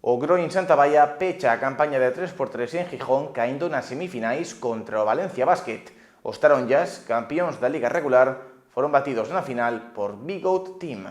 O Groin Santa Baia pecha a campaña de 3x3 en Gijón caindo nas semifinais contra o Valencia Basket. Os taronllas, campións da Liga regular, foron batidos na final por Big Out Team.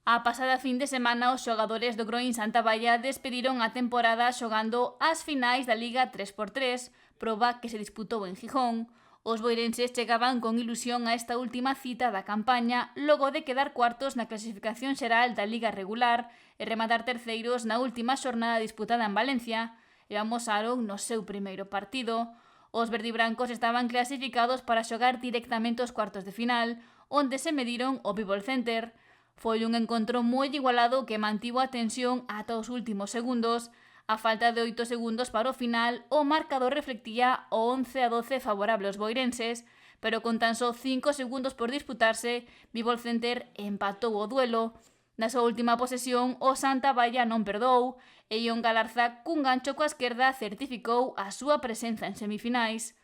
A pasada fin de semana os xogadores do Groin Santa Baia despediron a temporada xogando as finais da Liga 3x3, proba que se disputou en Gijón. Os boirenses chegaban con ilusión a esta última cita da campaña logo de quedar cuartos na clasificación xeral da Liga regular e rematar terceiros na última xornada disputada en Valencia e amosaron no seu primeiro partido. Os verdibrancos estaban clasificados para xogar directamente os cuartos de final, onde se mediron o People Center. Foi un encontro moi igualado que mantivo a tensión ata os últimos segundos. A falta de 8 segundos para o final, o marcador reflectía o 11-12 favorable aos boirenses, pero con tan só 5 segundos por disputarse, People Center empatou o duelo. Na súa última posesión, o Santa Baia non perdou, e Ion Galarza, cun gancho coa esquerda, certificou a súa presenza en semifinais.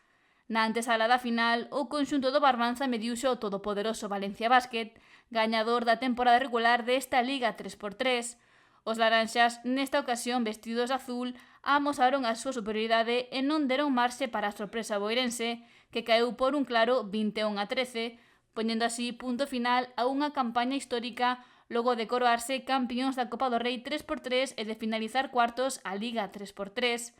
Na antesala da final, o conxunto do Barbanza mediuse o todopoderoso Valencia Basket, gañador da temporada regular desta Liga 3x3. Os laranxas, nesta ocasión vestidos de azul, amosaron a súa superioridade e non deron marxe para a sorpresa boirense, que caeu por un claro 21-13, poñendo así punto final a unha campaña histórica logo de coroarse campións da Copa do Rei 3x3 e de finalizar cuartos a Liga 3x3.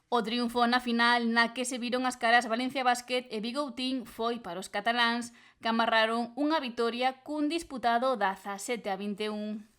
O triunfo na final, na que se viron as caras Valencia Basket e Big Out Team, foi para os cataláns, que amarraron unha vitoria cun disputado 17-21.